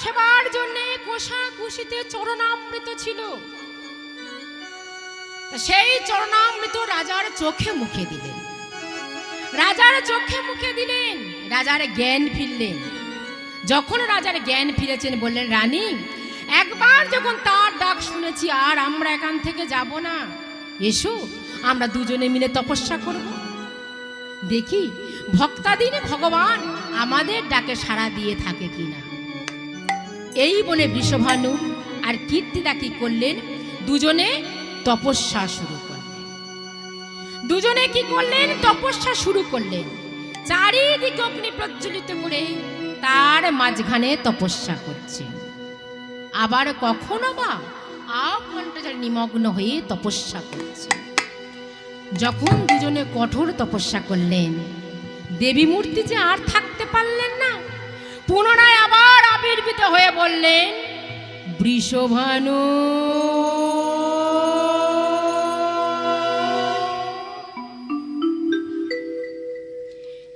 সেবার জন্য কোষাকুষিতে চরণামৃত ছিল। সেই চরণামৃত রাজার চোখে মুখে দিলেন। রাজার চোখে মুখে দিলেন, রাজার জ্ঞান ফিরলেন। যখন রাজার জ্ঞান ফিরেছেন বললেন, রানী একবার যখন তার ডাক শুনেছি আর আমরা এখান থেকে যাব না, এসো আমরা দুজনে মিলে তপস্যা করব, দেখি ভক্তাধীন ভগবান আমাদের ডাকে সাড়া দিয়ে থাকে কিনা। এই বলে বৃষভানু আর কীর্তিদা কি করলেন, দুজনে তপস্যা শুরু করলেন। দুজনে কি করলেন, তপস্যা শুরু করলেন। চারিদিকে অগ্নি প্রজ্বলিত করে তার মাঝখানে তপস্যা করছে। আবার কখনো বা আভ্যন্তরে নিমগ্ন হয়ে তপস্যা করছে। যখন দুজনে কঠোর তপস্যা করলেন, দেবী মূর্তি যে আর থাকতে পারলেন না, পুনরায় আবার আবির্ভূত হয়ে বললেন, বৃষভানু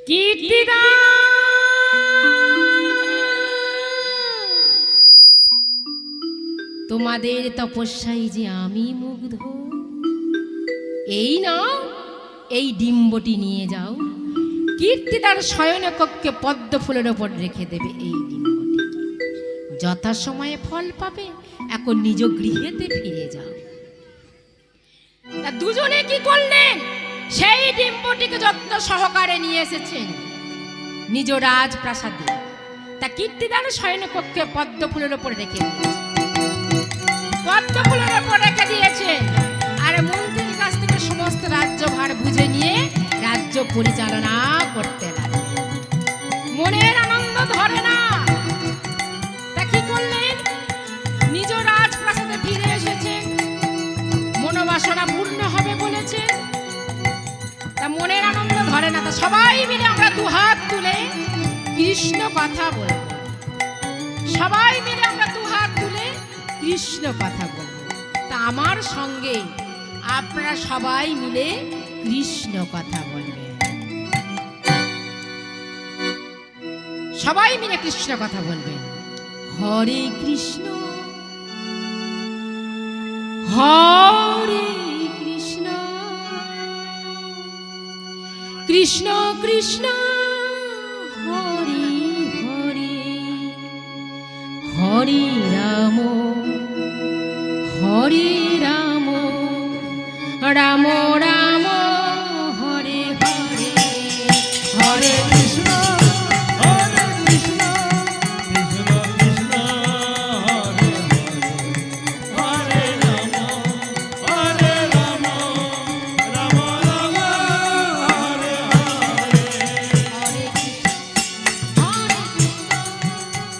কীর্তিদা তোমাদের তপস্যায় যে আমি মুগ্ধ। এই নাও, এই ডিম্বটি নিয়ে যাও, কীর্তিদার শয়ন কক্ষে পদ্ম ফুলের ওপর রেখে দেবে। এই ডিম্বটি যথাসময়ে ফল পাবে, এখন নিজ গৃহেতে ফিরে যাও। তা দুজনে কি করলেন, সেই ডিম্বটিকে যত্ন সহকারে নিয়ে এসেছেন নিজ রাজপ্রাসাদে। তা কীর্তিদার শয়ন কক্ষে পদ্ম ফুলের ওপর রেখে দিয়েছে, পদ্ম ফুলের ওপর রেখে দিয়েছে। আর মন্ত্রীর কাছ থেকে সমস্ত রাজ্যভার বুঝে নিয়ে রাজ্য পরিচালনা করতে লাগলেন। মনের আনন্দ ধরে না, তা কি করলেন, নিজ রাজপ্রাসাদে ফিরে এসেছেন, মনোবাসনা পূর্ণ হবে বলেছে। তা মনের আনন্দ ধরে না, তা সবাই মিলে আমরা দুহাত তুলে কৃষ্ণ কথা বলব। সবাই মিলে আমরা দুহাত তুলে কৃষ্ণ কথা বলব। তা আমার সঙ্গে আপনারা সবাই মিলে কৃষ্ণ কথা বলবেন। সবাই মিলে কৃষ্ণ কথা বলবেন। হরে কৃষ্ণ হরে কৃষ্ণ কৃষ্ণ কৃষ্ণ হরে হরে, হরে রাম হরে রাম রাম রাম হরে হরে, হরে কৃষ্ণ হরে কৃষ্ণ কৃষ্ণ কৃষ্ণ হরে হরে, হরে রাম হরে রাম রাম রাম হরে হরে, হরে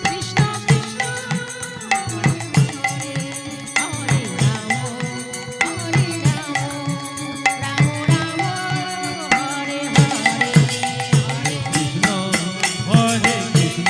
কৃষ্ণ কৃষ্ণ হরে হরে, হরে রাম রাম রাম হরে হরে, হরে কৃষ্ণ হরে কৃষ্ণ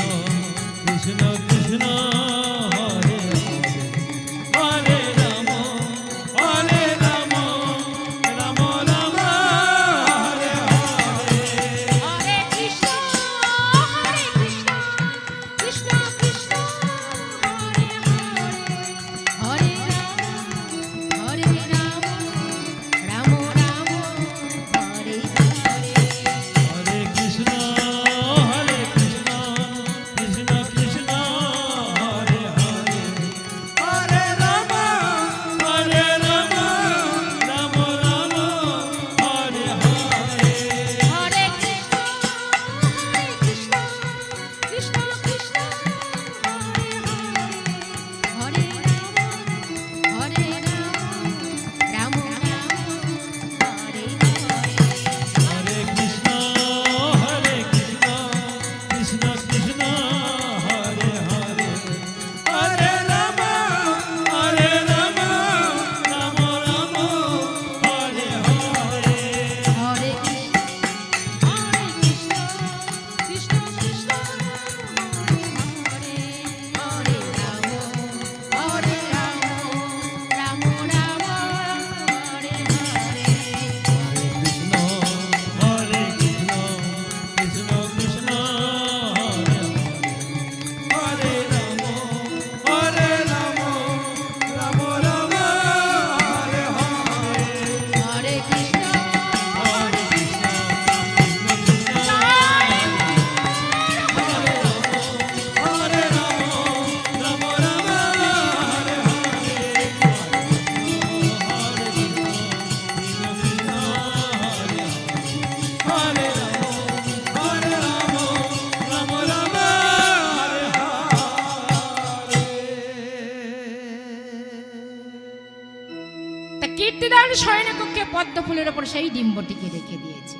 শয়নকক্ষে পদ্ম ফুলের ওপর সেই ডিম্বটিকে রেখে দিয়েছে।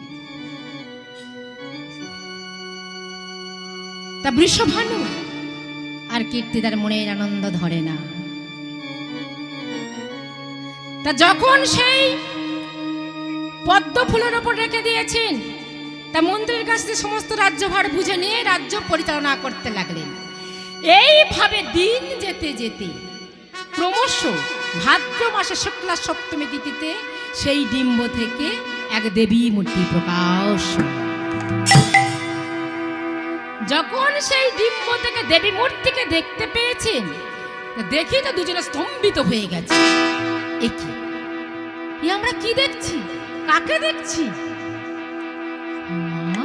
তা বৃষভানু আর কীর্তিদার মনের আনন্দ ধরে না। তা যখন সেই পদ্ম ফুলের ওপর রেখে দিয়েছেন, তা মন্ত্রীর কাছ থেকে সমস্ত রাজ্যভার বুঝে নিয়ে রাজ্য পরিচালনা করতে লাগলেন। এইভাবে দিন যেতে যেতে ক্রমশ ভাদ্র মাসে শুক্লা সপ্তমী তিথিতে সেই ডিম্ব থেকে এক দেবী মূর্তি প্রকাশ। যখন সেই ডিম্ব থেকে দেবী মূর্তিকে দেখতে পেয়েছেন, দেখি তো দুজনে স্তম্ভিত হয়ে গেছে। এ আমরা কি দেখছি? কাকে দেখছি? মা,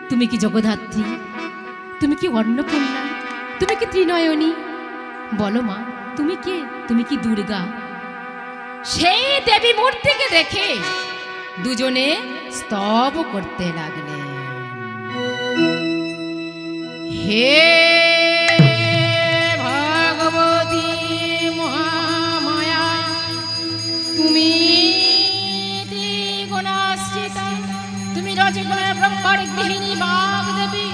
তুমি কি জগদ্ধাত্রী? তুমি কি অন্নপূর্ণা? তুমি কি ত্রিনয়নী? বলো মা, তুমি কে? তুমি কি দুর্গা? সেই দেবী মূর্তিকে দেখে দুজনে স্তব করতে লাগলেন। হে ভগবতী মহামায়া, তুমি ত্রিগুণাশ্রিতা, তুমি রজগুণে ব্রহ্মার গৃহিণী বাগদেবী,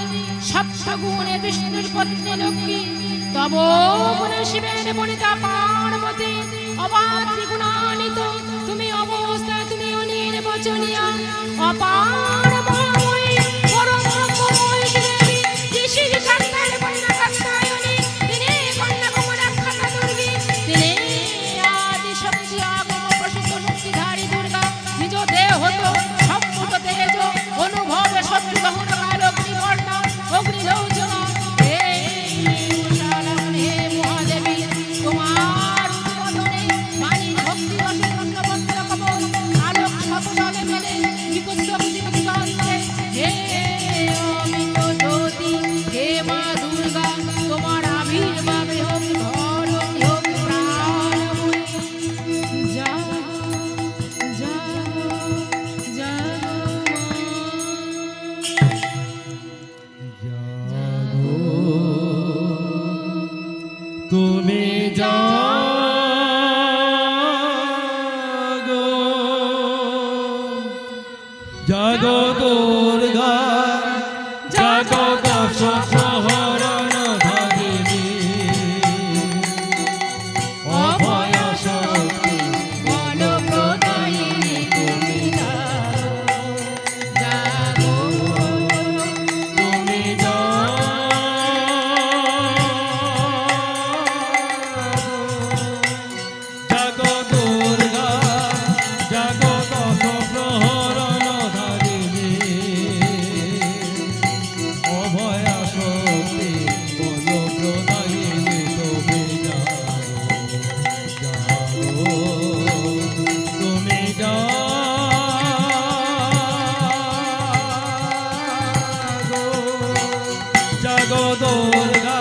সপ্তগুণে বিষ্ণুর পত্নী লক্ষ্মী, তব গুণে শিবের বনিতা পার্বতী, অবাত্রিগুণান্বিত তুমি অবস্থা, তুমি অনির্বচনীয়া, অপার মহাময়ী, পরম ব্রহ্মময়ী দেবী, ঋষির সন্তান কন্যা কাত্যায়নী, তিনি কন্যা কমলাক্ষা দুর্গী, তিনি আদি শক্তি আগম প্রসিদ্ধ শক্তিধারী দুর্গা, নিজ দেহ তো সম্মুখ তেজ অনুভবে শত্রু দহন কাল অগ্নিবর্ণা অগ্নিলোচনা। তুমি জাগো জাগো দুর্গা, জাগো দশ প্রহরণ ধারিণী, অভয় শক্তি বল প্রদায়িনী, তুমি জাগো, তুমি জাগো দুর্গা, জাগো দশ প্রহরণ ধারিণী, অভয় শক্তি বল প্রদায়িনী, তুমি জাগো, তুমি জাগো দুর্গা,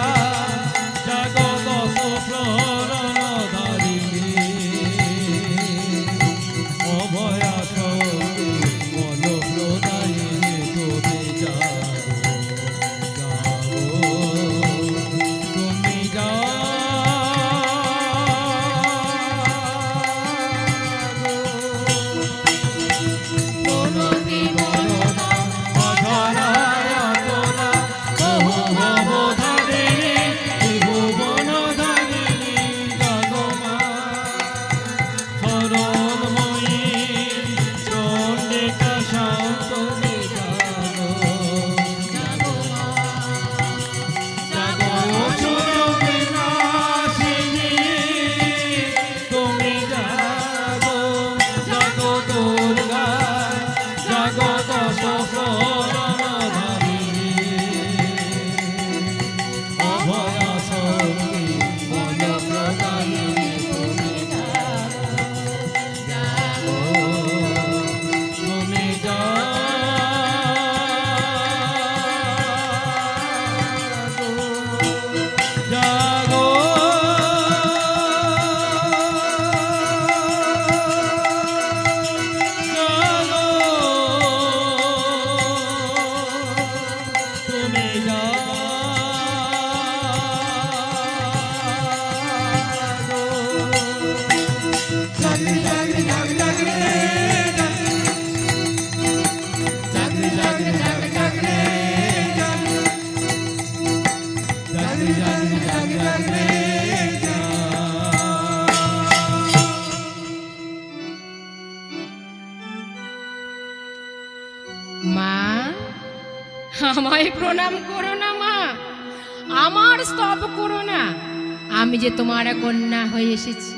জাগো দশ প্রহরণ ধারিণী, অভয় শক্তি বল প্রদায়িনী, তুমি জাগো, তুমি প্রণতি বরদা অধরায় তোলা, বহু ভবধারিণী, ত্রিভুবন ধারিণী, জাগো মা, শরণময়ী চণ্ডিকা শান্তনী, জাগো, জাগো মা, জাগো সুরবিনাশিনী, তুমি জাগো, জাগো দুর্গা, জাগো দশ প্রহরণ ধারিণী, অভয় শক্তি বল প্রদায়িনী, তুমি জাগো, তুমি জাগো, তুমি জাগো। প্রণাম করো না মা, আমার স্তব করো না। আমি যে তোমার কন্যা হয়ে এসেছি,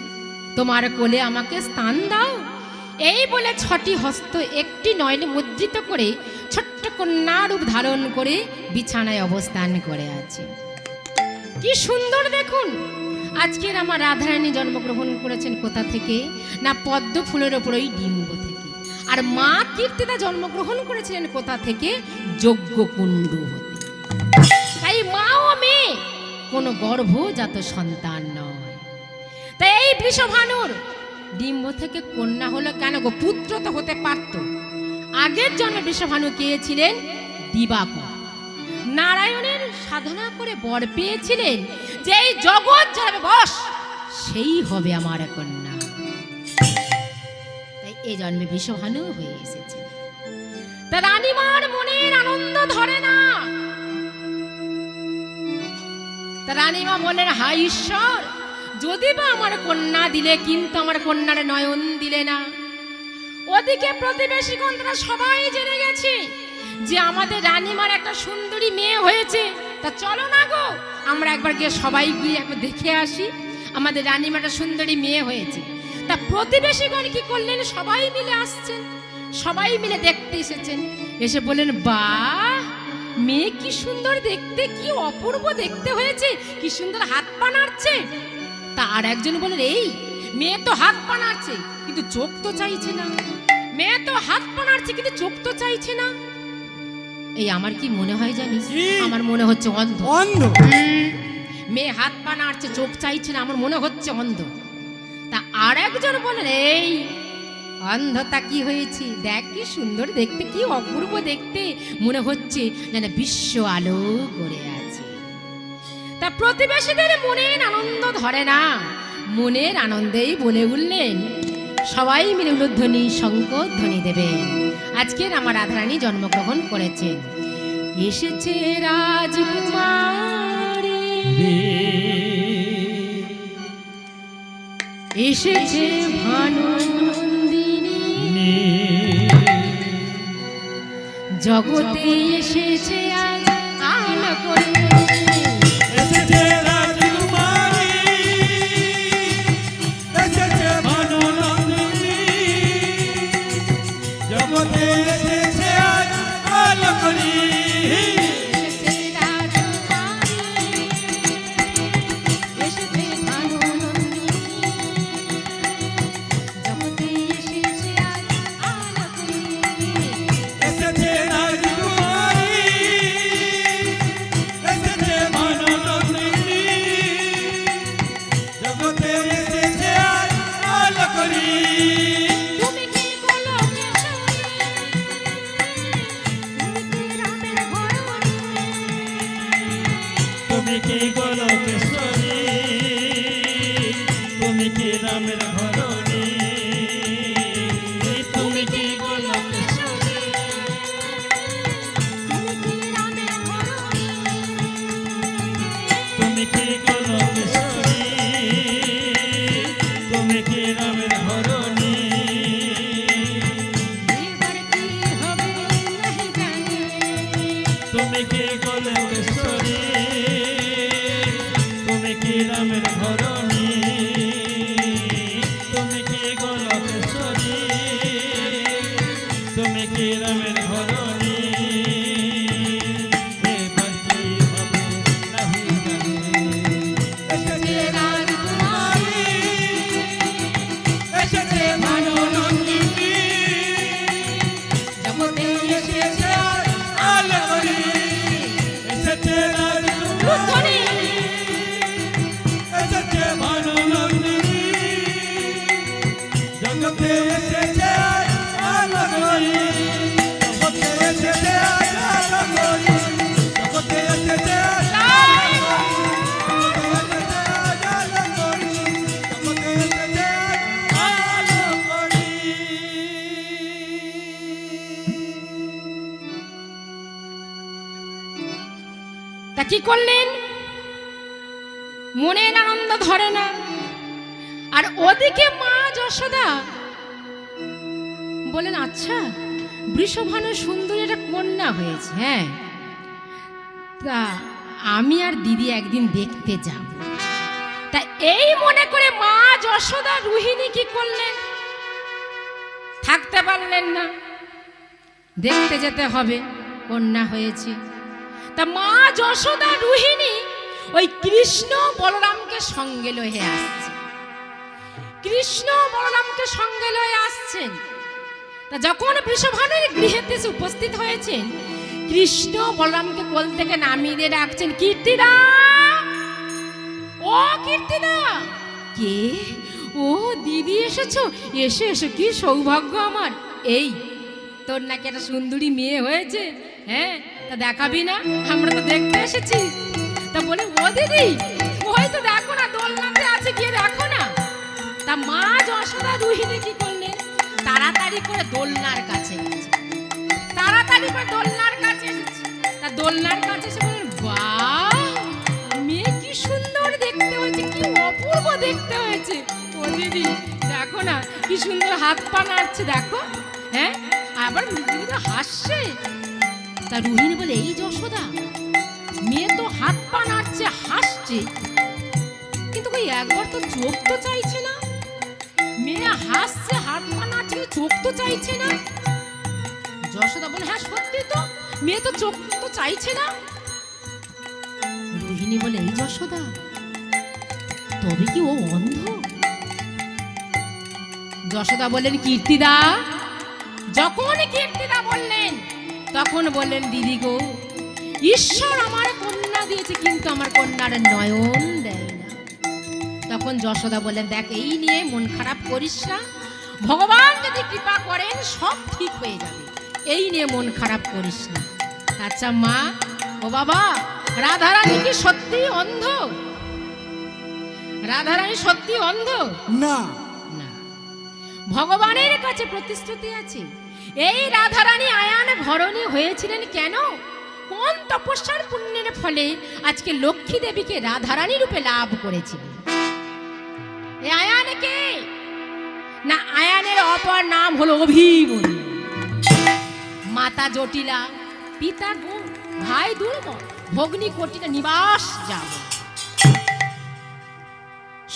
তোমার কোলে আমাকে স্থান দাও। এই বলে 6টি হস্ত একটি নয়নে মুদ্রিত করে ছোট্ট কন্যা রূপ ধারণ করে বিছানায় অবস্থান করে আছে। কি সুন্দর দেখুন! আজকের আমার রাধারানী জন্মগ্রহণ করেছেন কোথা থেকে? না পদ্ম ফুলের ওপর ওই ডিম্ব থেকে। আর মা কীর্তিদা জন্মগ্রহণ করেছিলেন কোথা থেকে? যজ্ঞকুণ্ড হতে। তাই মা ও মেয়ে কোনো গর্ভজাত সন্তান নয়। তাই এই বৃষভানুর ডিম্ব থেকে কন্যা হলো কেন গো? পুত্র তো হতে পারত। আগের জন্মে বৃষভানু কে ছিলেন? দিবাকর। নারায়ণের সাধনা করে বর পেয়েছিলেন যে এই জগৎ যাবে বস, সেই হবে আমার কন্যা। তাই এই জন্মে বৃষভানু হয়ে এসেছে। তা রানীমার মনের আনন্দ ধরে না। তা রানীমা বলেন, হায় ঈশ্বর, যদি বা আমার কন্যা দিলে, কিন্তু আমার কন্যার নয়ন দিলে না। ওদিকে প্রতিবেশী কন্যা সবাই জেনে গেছে যে আমাদের রানীমার একটা সুন্দরী মেয়ে হয়েছে। তা চলো না গো, আমরা একবার গিয়ে সবাই গিয়ে একবার দেখে আসি, আমাদের রানীমাটা সুন্দরী মেয়ে হয়েছে। তা প্রতিবেশীগণ কি করলেন? সবাই মিলে আসছেন, সবাই মিলে দেখতে এসেছেন। এসে বলেন, বাহ, মেয়ে কি সুন্দর দেখতে, কি অপূর্ব দেখতে হয়েছে, কি সুন্দর হাত পা নাড়ছে। তা আর একজন বলেন, এই মেয়ে তো হাত পা নাড়ছে কিন্তু চোখ তো চাইছে না, মেয়ে তো হাত পা নাড়ছে কিন্তু চোখ তো চাইছে না। এই আমার কি মনে হয় জানিস? আমার মনে হচ্ছে অন্ধ। অন্ধ? মেয়ে হাত পা নাড়ছে, চোখ চাইছে না, আমার মনে হচ্ছে অন্ধ। তা আর একজন বলেন, এই অন্ধতা কি হয়েছে, দেখ কি সুন্দর দেখতে, কি অপূর্ব দেখতে, মনে হচ্ছে যেন বিশ্ব আলো করে আছে। তা প্রতিবেশীদের মনের আনন্দ ধরে না, মনের আনন্দেই বলে উঠলেন, সবাই মিলে উলুধ্বনি শঙ্খধ্বনি দেবেন। আজকের আমার রাধারানী জন্মগ্রহণ করেছেন। এসেছে রাজকুমারী, এসেছে ভানুনন্দিনী, জগতে এসেছে আজ আলো করে। এসেছে রাজকুমারী, এসেছে ভানুনন্দিনী, জগতে এসেছে আজ আলো করি। এসেছে রাজকুমারী, এসেছে ভানুনন্দিনী, জগতে এসেছে আজ আলো করে। এসেছে রাজকুমারী, এসেছে ভানুনন্দিনী, জগতে এসেছে আজ আলো করি। তুমি কি গোলকেশ্বরী, তুমি কি রামের ঘরণী, তুমি কি গোলকেশ্বরী, তুমি কি রামের ঘরণী, তুমি কি গোলকেশ্বরী, তুমি কি রামের ঘরণী। তুমি কি গোলকেশ্বরী, তুমি কি রামের ঘরণী। এবার কি হবে নাহি জানি, তুমি কি গোলকেশ্বরী, তুমি কি রামের ঘরণী, তুমি কি গোলকেশ্বরী, তুমি কি রামের ঘরণী। এবার কি হবে নাহি জানি। এসেছে রাজকুমারী, এসেছে ভানুনন্দিনী, জগতে এসেছে আলো করি। এসেছে রাজকুমারী, এসেছে ভানুনন্দিনী, জগতে এসেছে আলো করি। জগতে এসেছে আলো করি, জগতে এসেছে আলো করি, জগতে এসেছে আলো করি। তা কি করলেন? মনের আনন্দ ধরে না। আর ওদিকে মা যশোদা বলেন, আচ্ছা বৃষভানু সুন্দরী একটা কন্যা হয়েছে, হ্যাঁ, তা আমি আর দিদি একদিন দেখতে যাব। তা এই মনে করে মা যশোদা রোহিণী কি করলেন, থাকতে পারলেন না, দেখতে যেতে হবে, কন্যা হয়েছে। তা মা যশোদা রোহিণী ওই কৃষ্ণ বলরামকে সঙ্গে লয়ে আসছে, কৃষ্ণ বলরামকে সঙ্গে লয়ে আসছেন। তা যখন বৃষভানুর গৃহেতে এসে উপস্থিত হয়েছেন, কৃষ্ণ বলরামকে কোল থেকে নামিয়ে দিয়ে ডাকছেন, কীর্তিদা, ও কীর্তিদা। কে? ও দিদি এসেছো, এসো এসো, কি সৌভাগ্য আমার। এই তোর নাকি একটা সুন্দরী মেয়ে হয়েছে, হ্যাঁ, তা দেখাবি না? আমরা তো দেখতে এসেছি। তা বলে, ও দিদি, ওই তো দেখো না, দোলনাতে আছে, গিয়ে দেখো না। তা মা যশোদা রোহিণী কি করলেন, তাড়াতাড়ি করে দোলনার কাছে গেছে, তাড়াতাড়ি করে দোলনার কাছে এসেছে। তা দোলনার কাছে এসে বলেন, বাহ, মেয়ে কি সুন্দর দেখতে হয়েছে, কি অপূর্ব দেখতে হয়েছে। ও দিদি দেখো না, কি সুন্দর হাত পা নাড়ছে, দেখো, হ্যাঁ, আবার মৃদু হাসছে। তা রোহিণী বলে, এই যশোদা, মেয়ে তো হাত পা নাড়ছে, হাসছে, কিন্তু কই একবার তো চোখ তো চাইছে না। মেয়ে হাসছে, হাত পা নাড়ছে, চোখ তো চাইছে না। যশোদা বলে, হ্যাঁ সত্যি তো, মেয়ে তো চোখ তো চাইছে না। রোহিণী বলে, এই যশোদা, তবে কি ও অন্ধ? যশোদা বললেন, কীর্তিদা। যখন কীর্তিদা বললেন, তখন বললেন, দিদি গো, ঈশ্বর আমার কন্যা দিয়েছে, কিন্তু আমার কন্যার নয়ন দেয় না। তখন যশোদা বললেন, দেখ, এই নিয়ে মন খারাপ করিস না, ভগবান যদি কৃপা করেন সব ঠিক হয়ে যাবে, এই নিয়ে মন খারাপ করিস না। আচ্ছা মা, ও বাবা, রাধারানী কি সত্যি অন্ধ? রাধারানী সত্যি অন্ধ? না, না, ভগবানের কাছে প্রতিশ্রুতি আছে। এই রাধারানী আয়ান ঘরণী হয়েছিলেন কেন? কোন তপস্যার পুণ্যের ফলে আজকে লক্ষ্মী দেবীকে রাধারানী রূপে লাভ করেছিলেন? এই আয়ান কে? না, আয়ানের অপর নাম হলো অভিমন্যু। মাতা জটিলা, পিতা গুণ, ভাই দুর্মল, ভগ্নী কটিকা নিবাস যাব।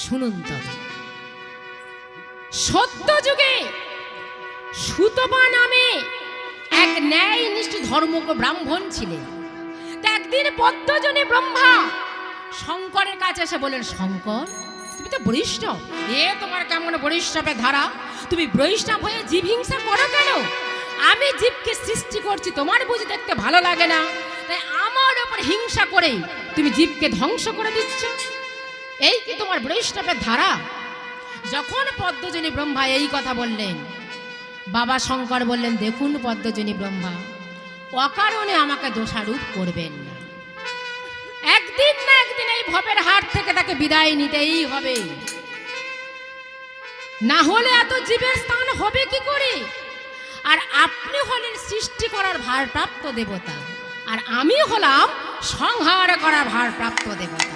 শুনুন তবে, সত্য যুগে সুতপা নামে এক ন্যায়নিষ্ঠ ধর্মজ্ঞ ব্রাহ্মণ ছিলেন। তা একদিন পদ্মজনী ব্রহ্মা শঙ্করের কাছে এসে বলেন, শঙ্কর, তুমি তো বৈষ্ণব, এ তোমার কেমন বৈষ্ণবের ধারা? তুমি বৈষ্ণব হয়ে জীব হিংসা করো কেন? আমি জীবকে সৃষ্টি করছি, তোমার বুঝি দেখতে ভালো লাগে না? তাই আমার ওপর হিংসা করে তুমি জীবকে ধ্বংস করে দিচ্ছ, এই কি তোমার বৈষ্ণবের ধারা? যখন পদ্মজনী ব্রহ্মা এই কথা বললেন, বাবা শঙ্কর বললেন, দেখুন পদ্মজনী ব্রহ্মা, অকারণে আমাকে দোষারোপ করবেন না। একদিন না একদিন এই ভবের হাট থেকে তাকে বিদায় নিতেই হবে, না হলে এত জীবের স্থান হবে কি করে? আর আপনি হলেন সৃষ্টি করার ভারপ্রাপ্ত দেবতা, আর আমি হলাম সংহার করার ভারপ্রাপ্ত দেবতা।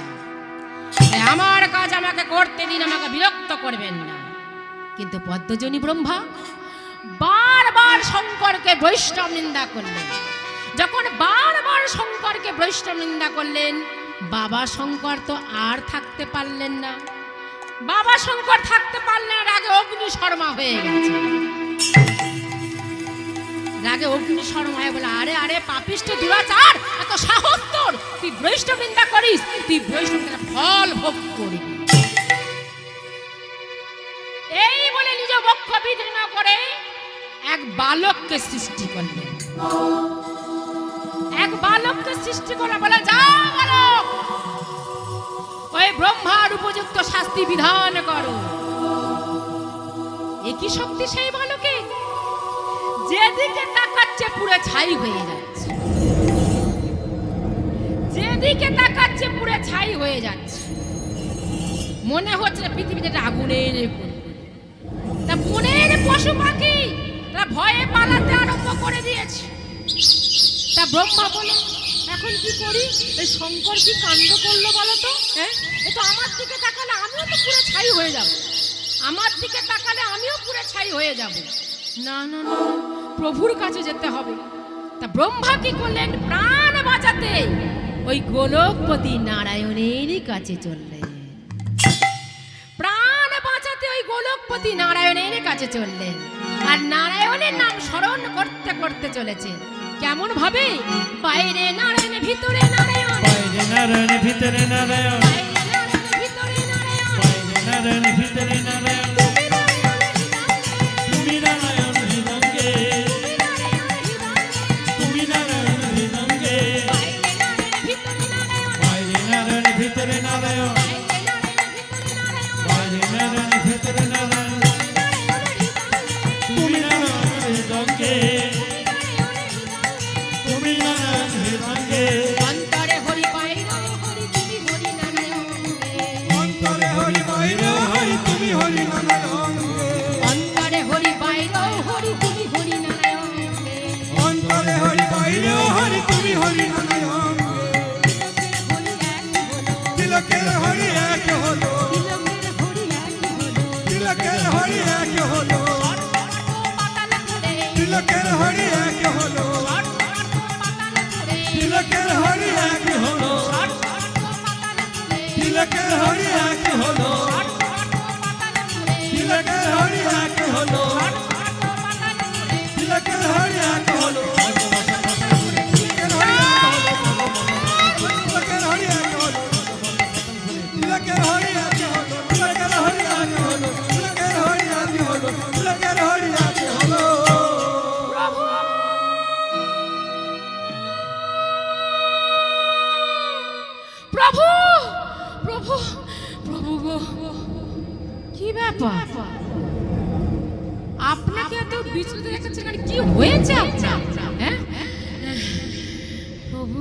আমার কাজ আমাকে করতে দিন, আমাকে বিরক্ত করবেন না। কিন্তু পদ্মজনী ব্রহ্মা বারবার শঙ্করকে বৈষ্ণব নিন্দা করলেন। যখন বারবার শঙ্করকে বৈষ্ণব নিন্দা করলেন, বাবা শঙ্কর তো আর থাকতে পারলেন না। বাবা শঙ্কর থাকতে পারলেন, রাগে অগ্নি শর্মা হয়ে গেছে। রাগে অগ্নি শর্মা হয়ে বলে, আরে আরে পাপিষ্ঠ দুরাচার, এত সাহস তোর, তুই বৈষ্ণব নিন্দা করিস, তুই বৈষ্ণব ফল ভোগ করবি। এই বলে নিজ বক্ষ বিদীর্ণ করে এক বালককে সৃষ্টি করলেন। এক বালককে সৃষ্টি করে বলে, যাও বালক, ওই ব্রহ্মার উপযুক্ত শাস্তি বিধান করো। একই শক্তি সেই বালকে, যেদিকে তাকাচ্ছে পুরো ছাই হয়ে যাচ্ছে, যেদিকে তাকাচ্ছে পুরো ছাই হয়ে যাচ্ছে, মনে হচ্ছে পৃথিবীতে আগুনের। তা বনের পশু পাখি তারা ভয়ে পালাতে আরম্ভ করে দিয়েছে। তা ব্রহ্মা বলে, এখন কি করি? এই শঙ্কর কি কাণ্ড করলো বলো তো? হ্যাঁ, এ তো আমার দিকে তাকালে আমিও তো পুরো ছাই হয়ে যাব, আমার দিকে তাকালে আমিও পুরো ছাই হয়ে যাব। না না না, প্রভুর কাছে যেতে হবে। তা ব্রহ্মা কি করলেন? প্রাণ বাঁচাতে ওই গোলকপতি নারায়ণের কাছে চললেন। প্রাণ বাঁচাতে ওই গোলকপতি নারায়ণের কাছে চললেন, আর নারায়ণের নাম স্মরণ করতে করতে চলেছে। কেমন ভাবে? বাইরে নারায়ণ, ভিতরে নারায়ণ, বাইরে নারায়ণ ভিতরে নারায়ণ, বাইরে নারায়ণ, ভিতরে নারায়ণ, বাইরে নারায়ণ ভিতরে নারায়ণ, তুমি নারায়ণ হৃদঙ্গে, তুমি নারায়ণ হৃদঙ্গে, বাইরে নারায়ণ ভিতরে নারায়ণ, বাইরে নারায়ণ ভিতরে নারায়ণ, তুমি নারায়ণ হৃদঙ্গে, তুমি নারায়ণ হৃদঙ্গে, অন্তরে হরি বাইরে হরি, তুমি হরি নারায়ণ, অন্তরে হরি বাইরে হরি তুমি হরি নারায়ণ, অন্তরে হরি বাইরে হরি, তুমি হরি নারায়ণ, অন্তরে হরি বাইরে হরি তুমি হরি নারায়ণ, তিলকের হরি এক হলো, তিলকের হরি এক হলো, তিলকের হরি এক হলো, তিলকের হরি এক হলো, তিলকের হরি এক হলো, তিলকের হরি এক হলো, তিলকের হরি এক হলো, তিলকের হরি এক হলো, তিলকের হরি এক হলো, তিলকের হরি এক হলো, তিলকের হরি এক হলো, তিলকের হরি এক হলো। প্রভু প্রভু প্রভু গো, কি ব্যাপার? আপনাকে এত বিচলিত দেখাচ্ছে কেন? কি হয়েছে আপনার? হ্যাঁ প্রভু,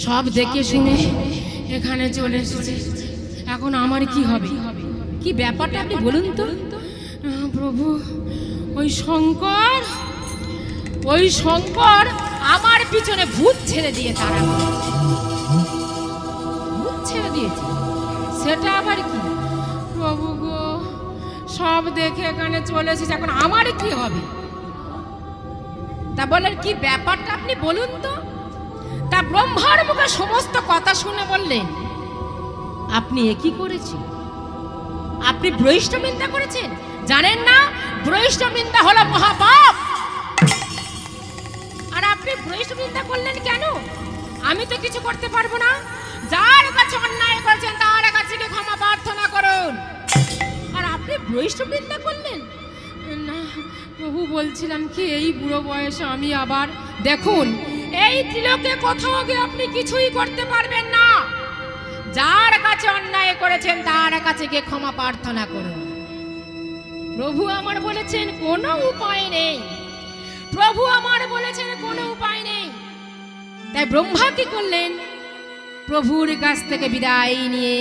সব দেখে শুনে এখানে চলে এসেছে, এখন আমার কি হবে? কি ব্যাপারটা আপনি বলুন তো। প্রভু, ওই শঙ্কর আমার পিছনে ভূত ছেড়ে দিয়ে তারা ভূত ছেড়ে দিয়েছে, সেটা আবার কি? প্রভু গো, সব দেখে এখানে চলে এসেছে, এখন আমার কি হবে? তা বলেন কি ব্যাপারটা আপনি বলুন তো। তা ব্রহ্মার মুখে সমস্ত কথা শুনে বললেন, আপনি একই করেছেন, আপনি বৈষ্ণব নিন্দা করেছেন। জানেন না বৈষ্ণব নিন্দা হলো মহাপাপ? আর আপনি বৈষ্ণব নিন্দা করলেন কেন? আমি তো কিছু করতে পারবো না। যার কাছে অন্যায় করেছেন তার কাছে গিয়ে ক্ষমা প্রার্থনা করুন। আর আপনি বৈষ্ণব নিন্দা করলেন না? প্রভু, বলছিলাম কি, এই বুড়ো বয়সে আমি আবার দেখুন, এই ত্রিলোকে কোথাও গিয়ে আপনি কিছুই করতে পারবেন না। যার কাছে অন্যায় করেছেন তার কাছে গিয়ে ক্ষমা প্রার্থনা করুন। প্রভু আমার বলেছেন কোনো উপায় নেই, প্রভু আমার বলেছেন কোনো উপায় নেই। তাই ব্রহ্মা কি করলেন? প্রভুর কাছ থেকে বিদায় নিয়ে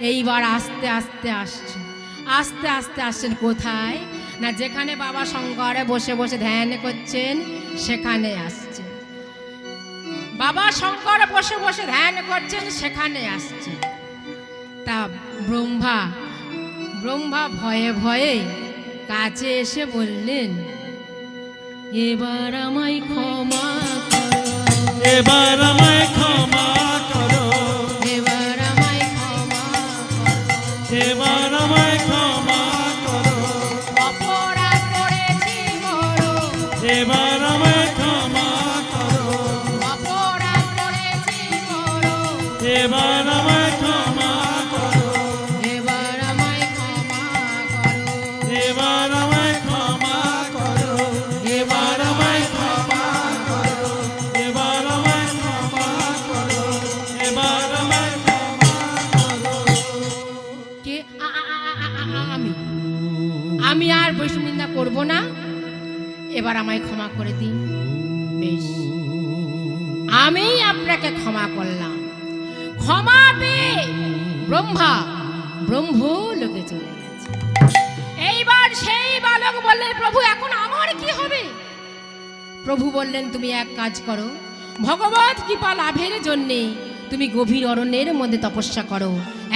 এইবার আস্তে আস্তে আসছেন কোথায় না, যেখানে বাবা শঙ্কর বসে বসে ধ্যান করছেন সেখানে আসছে। বাবা শঙ্কর বসে বসে ধ্যান করছেন সেখানে আসছে। তা ব্রহ্মা ভয়ে ভয়ে কাছে এসে বললেন, এবার আমায় ক্ষমা করো, এবার আমায় ক্ষমা করো, এবার আমায় ক্ষমা করো, এবার আমায় ক্ষমা করো, অপরাধ করেছি বড়, এবার আমায় ক্ষমা করো, অপরাধ করেছি বড়, এবার আমায় ক্ষমা করো, এবার আমায় ক্ষমা করো, এবার আমায় ক্ষমা করো, এবার আমায় ক্ষমা করো, এবার আমায় ক্ষমা করো, এবার আমায় ক্ষমা করো। কে? আমি আর বৈষ্ণব নিন্দা করবো না, এবার আমায় ক্ষমা করে দিন। বেশ, আমি আপনাকে ক্ষমা করলাম। ক্ষমা পেয়ে ব্রহ্ম লোকে চলে গেছে। এইবার সেই বালক বললেন, প্রভু এখন আমার কি হবে? প্রভু বললেন, তুমি এক কাজ করো, ভগবত কৃপা লাভের জন্যে তুমি গভীর অরণ্যের মধ্যে তপস্যা করো,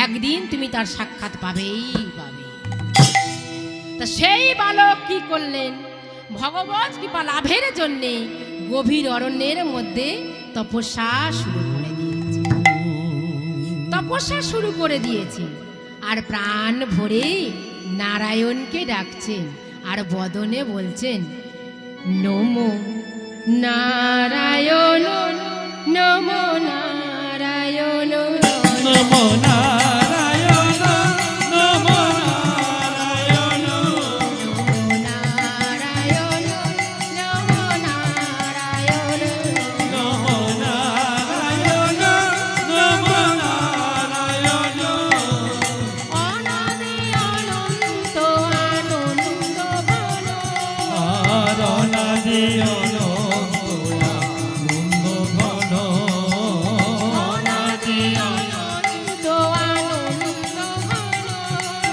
একদিন তুমি তার সাক্ষাৎ পাবেই পাবে। তা সেই বালক কি করলেন? ভগবত কৃপা লাভের জন্যে গভীর অরণ্যের মধ্যে তপস্যা শুরু করে দিয়েছে। তপস্যা শুরু করে দিয়েছে আর প্রাণ ভরে নারায়ণকে ডাকছেন আর বদনে বলছেন, নমো নারায়ণ, নমো নারায়ণ, নমো নারায়ণ, নমো নারায়ণ, নারায়ণ, নমো নারায়ণ, নমো নারায়ণ, নমো নারায়ণ। অনাদি অনন্ত আনন্দ ঘন, আর অনাদি অনন্ত আনন্দ ঘন, অনাদি অনন্ত আনন্দ ঘন,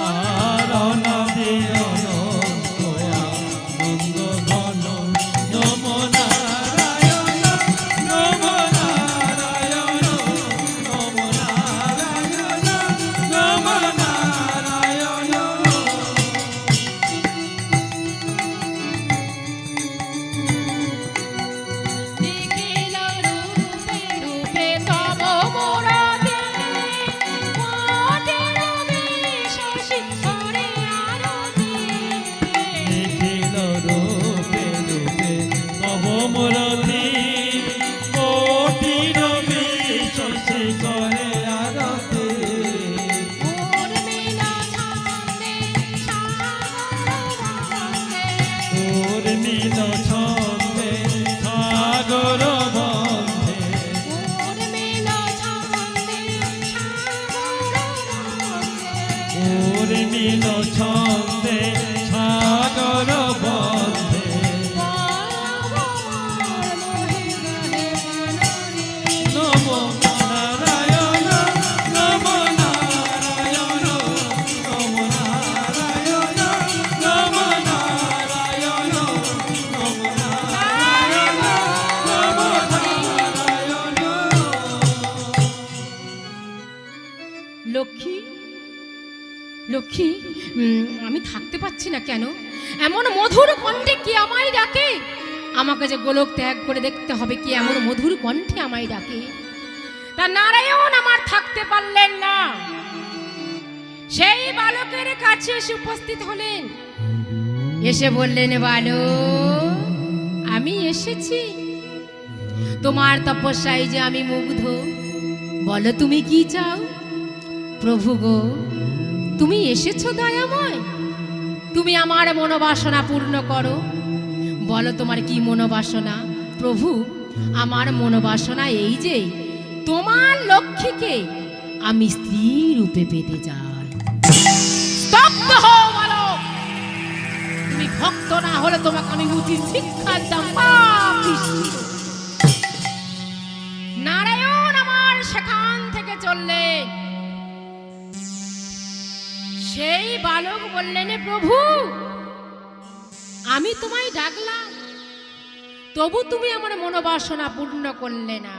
আর অনাদি অনন্ত আনন্দ ঘন। নমো নারায়ণ, নমো নারায়ণ, নমো নারায়ণ, নমো নারায়ণ। নিখিল রূপে রূপে তব মুরতি, কোটির বিশেষি করে আরতি। নিখিল রূপে রূপে তব মুরতি, কোটির বিশেষি করে আরতি। উর্মিলা ছন্দে সাগর বন্দে, উর্মিল ছন্দে সাগর বন্ধে, উর্মিলা ছন্দে সাগর বন্দে, উর্মিল ছন্দে সাগর বন্ধে। নমো নারায়ণ, নমো নারায়ণ, নমো নারায়ণ, নমো নারায়ণ, নমো নারায়ণ, নমো নারায়ণ। লক্ষ্মী, লক্ষ্মী, আমি থাকতে পারছি না কেন? এমন মধুর কণ্ঠে কি আমায় ডাকে? আমাকে যে গোলক ত্যাগ করে দেখতে হবে কি এমন মধুর কণ্ঠে আমায় ডাকে। তা নারায়ণ আমার থাকতে পারলেন না, সেই বালকের কাছে এসে উপস্থিত হলেন। এসে বললেন, বালক, আমি এসেছি, তোমার তপস্যায় যে আমি মুগ্ধ, বলো তুমি কি চাও? প্রভু গো, তুমি এসেছো দয়াময়, তুমি আমার মনোবাসনা পূর্ণ করো। বলো তোমার কি মনোবাসনা? প্রভু, আমার মনোবাসনা এই যে তোমার লক্ষ্মীকে আমি স্ত্রী রূপে পেতে চাই। স্তব্ধ হও বালক, তুমি ভক্ত না হলে তোমাকে আমি উচিত শিক্ষা দাম। নারায়ণ আমার সেখান থেকে চললেন। সেই বালক বললেন, প্রভু, আমি তোমায় ডাকলাম, তবু তুমি আমার মনোবাসনা পূর্ণ করলে না।